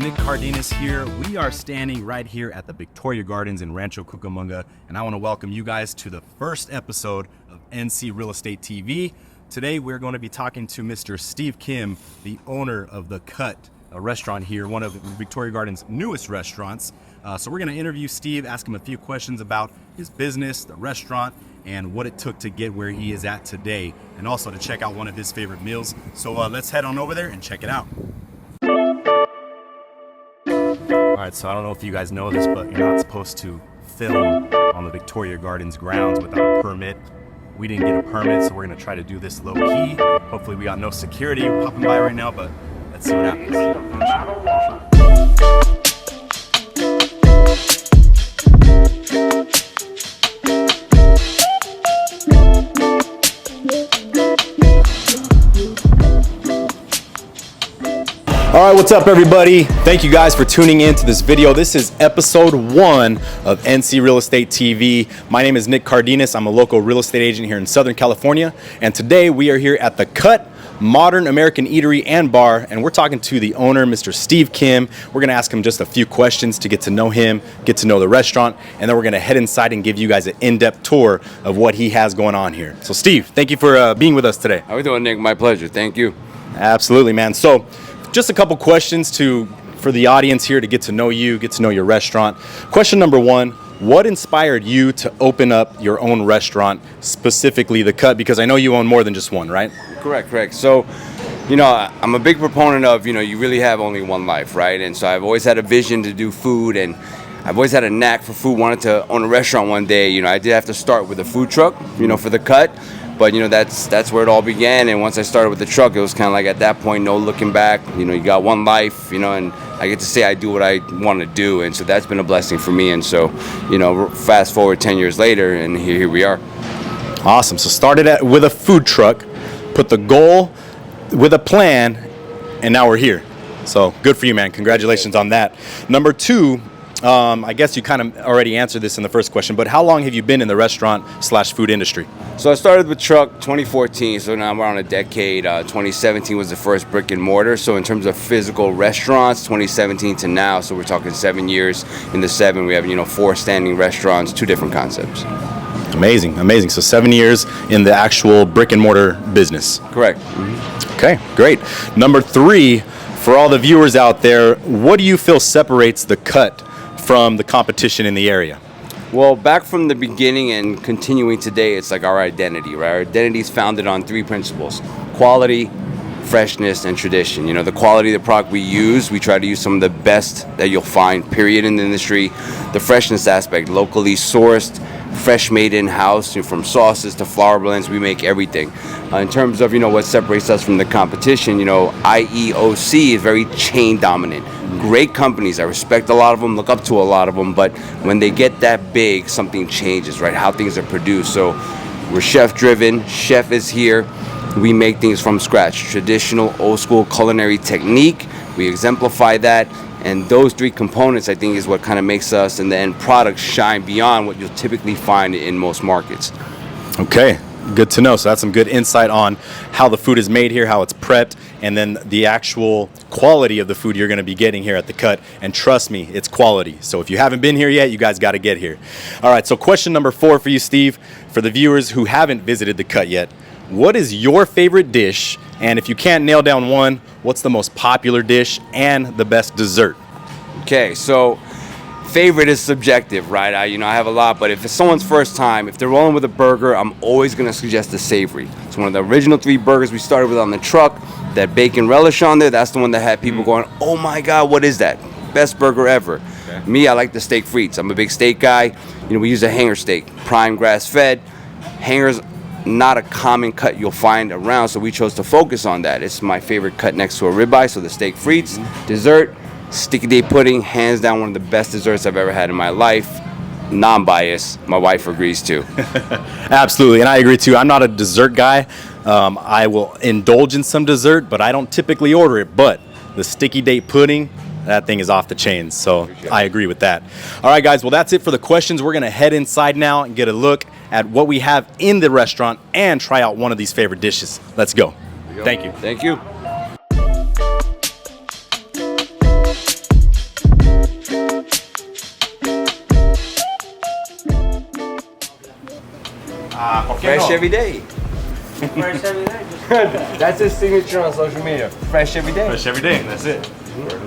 Nick Cardenas here. We are standing right here at the Victoria Gardens in Rancho Cucamonga, and I want to welcome you guys to the first episode of NC Real Estate TV. Today we're going to be talking to Mr. Steve Kim, the owner of The Cut, a restaurant here, one of Victoria Gardens' newest restaurants. So we're going to interview Steve, ask him a few questions about his business, the restaurant, and what it took to get where he is at today, and also to check out one of his favorite meals. So let's head on over there and check it out. All right, so I don't know if you guys know this, but you're not supposed to film on the Victoria Gardens grounds without a permit. We didn't get a permit, so we're gonna try to do this low key. Hopefully we got no security popping by right now, but let's see what happens. All right, what's up everybody? Thank you guys for tuning in to this video. This is episode 1 of NC Real Estate TV. My name is Nick Cardenas. I'm a local real estate agent here in Southern California. And today we are here at The Cut, modern American eatery and bar. And we're talking to the owner, Mr. Steve Kim. We're gonna ask him just a few questions to get to know him, get to know the restaurant. And then we're gonna head inside and give you guys an in-depth tour of what he has going on here. So Steve, thank you for being with us today. How are we doing, Nick? My pleasure. Thank you. Absolutely, man. So just a couple questions for the audience here to get to know you, get to know your restaurant. Question number 1, what inspired you to open up your own restaurant, specifically The Cut? Because I know you own more than just one, right? Correct. So, I'm a big proponent of, you really have only one life, right? And so I've always had a vision to do food, and I've always had a knack for food, wanted to own a restaurant one day. I did have to start with a food truck, for The Cut. But that's where it all began, and once I started with the truck, it was kind of like at that point, no looking back. You got one life, and I get to say I do what I want to do, and so that's been a blessing for me. And so, fast forward 10 years later, and here we are. Awesome. So started with a food truck, put the goal with a plan, and now we're here. So good for you, man. Congratulations on that. Number 2. I guess you kind of already answered this in the first question, but how long have you been in the restaurant/food industry? So I started with truck 2014, so now we're on a decade. 2017 was the first brick and mortar. So in terms of physical restaurants, 2017 to now, so we're talking 7 years. In the 7, we have 4 standing restaurants, 2 different concepts. Amazing. So 7 years in the actual brick and mortar business. Correct. Okay, great. Number 3, for all the viewers out there, what do you feel separates The Cut from the competition in the area? Well, back from the beginning and continuing today, it's like our identity, right? Our identity is founded on 3 principles: quality, freshness, and tradition. The quality of the product we use, we try to use some of the best that you'll find, period, in the industry. The freshness aspect, locally sourced, fresh made in-house, from sauces to flour blends, we make everything. In terms of, what separates us from the competition, IEOC is very chain dominant. Great companies, I respect a lot of them, look up to a lot of them, but when they get that big, something changes, right? How things are produced. So we're chef driven, chef is here. We make things from scratch, traditional, old school culinary technique. We exemplify that. And those 3 components, I think, is what kind of makes us and the end product shine beyond what you'll typically find in most markets. Okay, good to know. So that's some good insight on how the food is made here, how it's prepped, and then the actual quality of the food you're going to be getting here at The Cut. And trust me, it's quality. So if you haven't been here yet, you guys got to get here. All right, so question number 4 for you, Steve. For the viewers who haven't visited The Cut yet, what is your favorite dish? And if you can't nail down one, what's the most popular dish and the best dessert? Okay, so favorite is subjective, right? I have a lot, but if it's someone's first time, if they're rolling with a burger, I'm always going to suggest the savory. It's one of the original 3 burgers we started with on the truck. That bacon relish on there, that's the one that had people going, oh my God, what is that? Best burger ever. Okay. Me, I like the steak frites. I'm a big steak guy. We use a hanger steak, prime grass-fed. Hangers, not a common cut you'll find around, so we chose to focus on that. It's my favorite cut next to a ribeye, so the steak frites. Dessert, sticky date pudding, hands down one of the best desserts I've ever had in my life. Non-biased, my wife agrees too. Absolutely, and I agree too. I'm not a dessert guy. I will indulge in some dessert, but I don't typically order it. But the sticky date pudding, that thing is off the chains, so I agree with that. All right, guys, well, that's it for the questions. We're going to head inside now and get a look at what we have in the restaurant and try out one of these favorite dishes. Let's go. Thank you. Thank you. ¿Por qué Fresh no? every day. Fresh every day. That's his signature on social media. Fresh every day. Fresh every day, that's it.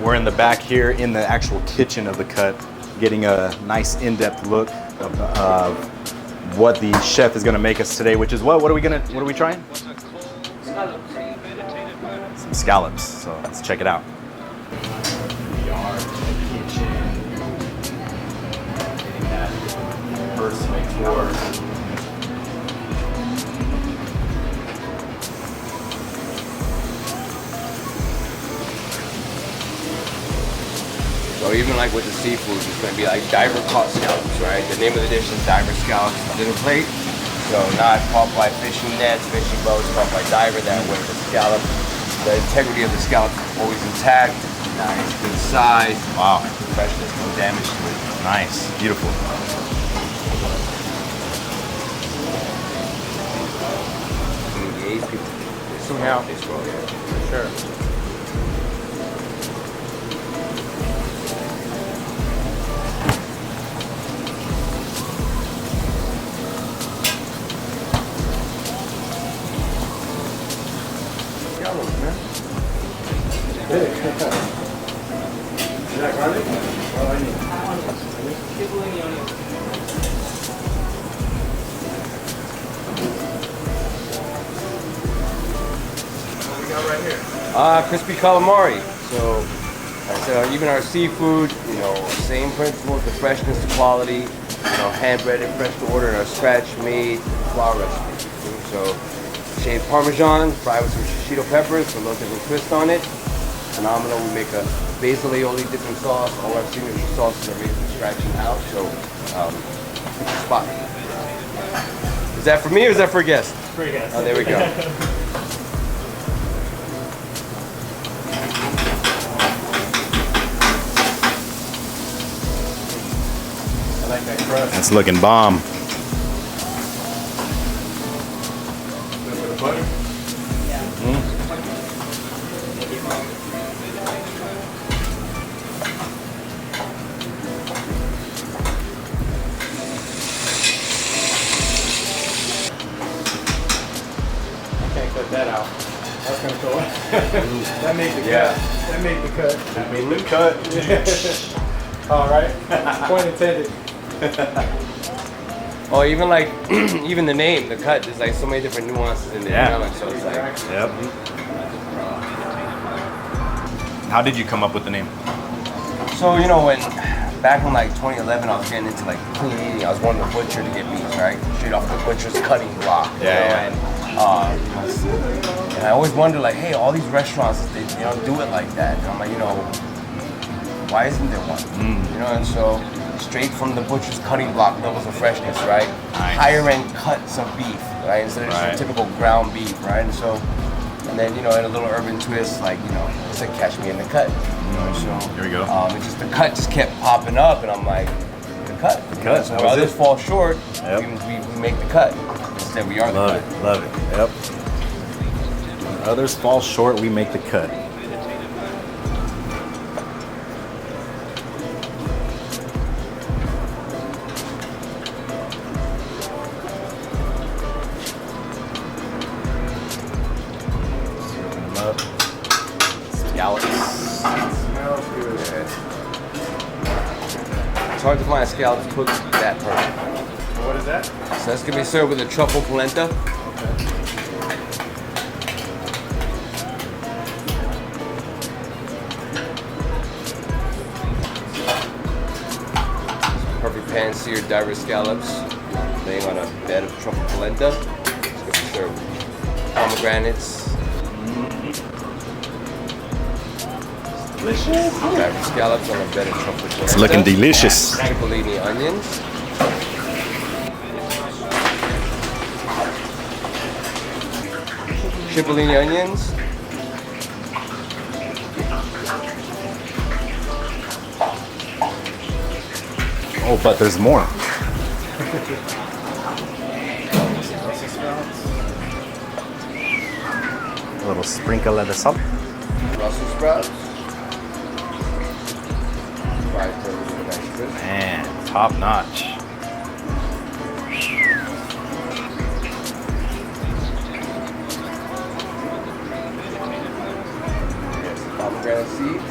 We're in the back here in the actual kitchen of the cut, getting a nice in-depth look of what the chef is gonna make us today, which is what? What are we trying? Some scallops, so let's check it out. We are in the kitchen, getting that personal tour. So even like with the seafood, it's gonna be like diver caught scallops, right? The name of the dish is diver scallops on the plate. So not caught by fishing nets, fishing boats, caught by diver. That way the scallop, the integrity of the scallop is always intact. Nice, good size. Wow, Freshness, no damage to it. nice, beautiful. Yeah. It's well, yeah. For sure. Scallops, man. Is that garlic? Oh, onion. What we got right here? Crispy calamari. So, like I said, even our seafood, you know, same principles, the freshness, the quality, you know, hand breaded, fresh to order, and our scratch made flour recipe. So, shaved Parmesan, fried with some shishito peppers, for a little different twist on it. Phenomenal. We make a basil aioli dipping sauce. All our signature sauces are made from scratch and out. So, it's a spot. Is that for me or is that for a guest? For you guys. Oh, there we go. I like that crust. That's looking bomb. A little bit of butter. Can't cut that out. That's gonna go. That made the Yeah. cut. That made the cut. That made the cut. All right. Point intended. Oh, even like, even the name, the cut, there's like so many different nuances in there. Yeah. You know? So it's like, Yep. How did you come up with the name? so you know, when back in like 2011, I was getting into like clean eating. I was going to the butcher to get meat, right? Straight off the butcher's cutting block. you Yeah, know, And I always wonder, like, hey, all these restaurants, they don't do it like that. And I'm like, you know, why isn't there one? You know, and so straight from the butcher's cutting block levels of freshness, right? Nice. Higher end cuts of beef, right? Instead of just Right. your typical ground beef, right? And so, and then, you know, in a little urban twist, like, you know, it's like catch me in the cut. You know, so Here we go. it just, the cut just kept popping up, and I'm like, the cut. The cut, So that when was others it. fall short, Yep. we make the cut. Instead, we are the Love cut. it, love it. Yep. When others fall short, we make the cut. Serving them up. Scallops. Smells good. It's hard to find a scallop cooked that perfect. What is that? So that's gonna be served with a truffle polenta. Perfect pan-seared diver scallops, laying on a bed of truffle polenta. It's gonna be served with pomegranates, Delicious. diver scallops on a bed of truffle polenta. It's looking delicious. Cipollini onions. Cipollini onions. Oh, but there's more. A little sprinkle of the salt. Brussels sprouts. Fried turkey with nice crisp. Man, top notch. pomegranate seeds.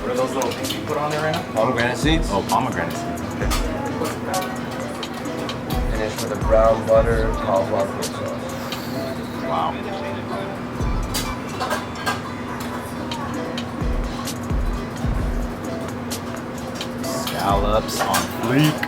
What are those little things you put on there right now? Pomegranate seeds. Oh, pomegranate seeds. Okay. Finish with a brown butter cauliflower cream sauce. Wow. Scallops on fleek.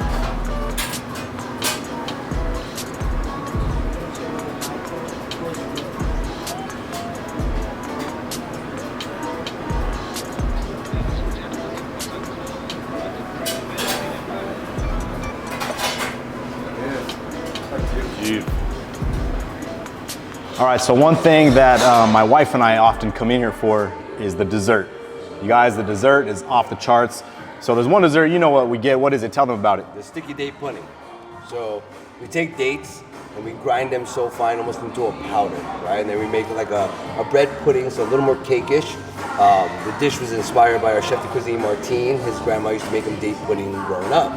All right, so one thing that my wife and I often come in here for is the dessert. You guys, the dessert is off the charts. So there's one dessert, you know what we get. What is it? Tell them about it. The sticky date pudding. So we take dates and we grind them so fine, almost into a powder, right? And then we make like a bread pudding, so a little more cakeish. The dish was inspired by our chef de cuisine, Martine. His grandma used to make him date pudding growing up.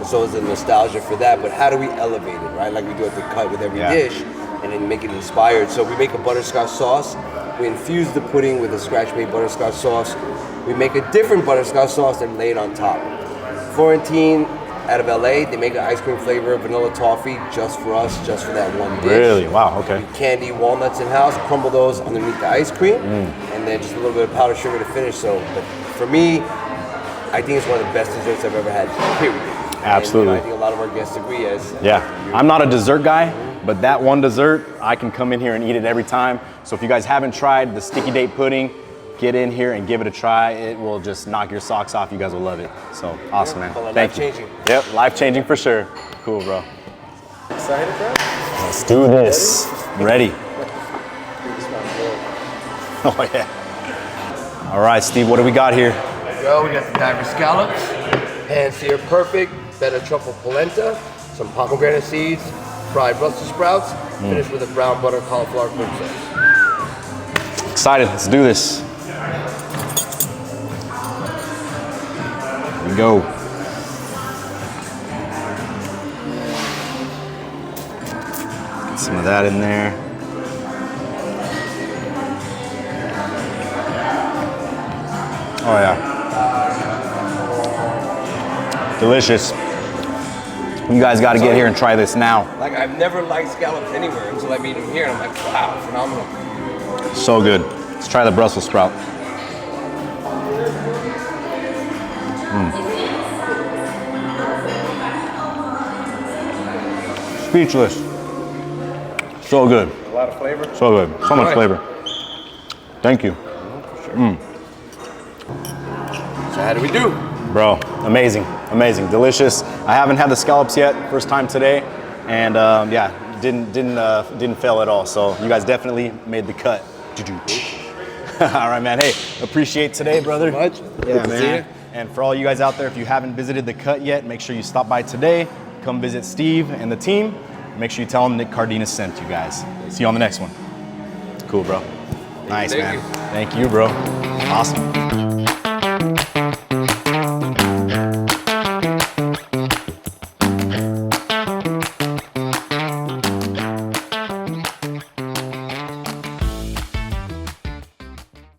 So it's a nostalgia for that, but how do we elevate it, right? Like we do at the cut with every dish, and then make it inspired. So we make a butterscotch sauce. We infuse the pudding with a scratch-made butterscotch sauce. We make a different butterscotch sauce and lay it on top. Florentine, out of LA, they make an ice cream flavor, vanilla toffee, just for us, just for that one dish. Really? Wow, okay. We candy walnuts in-house, crumble those underneath the ice cream, and then just a little bit of powdered sugar to finish. So, but for me, I think it's one of the best desserts I've ever had, period. Absolutely. And, I think a lot of our guests agree as. Yeah, I'm not a dessert guy, but that one dessert, I can come in here and eat it every time. So if you guys haven't tried the sticky date pudding, get in here and give it a try. It will just knock your socks off. You guys will love it. So awesome, man. Thank you. Life-changing. Yep, life-changing for sure. Cool, bro. Excited, bro? Let's do this. Ready? Oh, yeah. All right, Steve, what do we got here? Go, we got the diver scallops, pan-seared perfect, feta truffle polenta, some pomegranate seeds, fried Brussels sprouts, finished with a brown butter cauliflower cream sauce. Excited, let's do this. Here we go. Get some of that in there. Oh yeah. Delicious. You guys got to get here and try this now. Like, I've never liked scallops anywhere until I meet them here, and I'm like, wow, phenomenal. So good. Let's try the Brussels sprout. Speechless. So good. A lot of flavor. So good. So much flavor. Thank you. So how do we do? Bro, amazing, amazing, delicious. I haven't had the scallops yet, first time today, and yeah, didn't fail at all. So you guys definitely made the cut. All right, man. Hey, appreciate today, brother. Thank you so much. Yeah, Good to see man. you. And for all you guys out there, if you haven't visited the cut yet, make sure you stop by today. Come visit Steve and the team. Make sure you tell them Nick Cardenas sent you guys. See you on the next one. Cool, bro. Nice, Thank man. you. Thank you, bro. Awesome.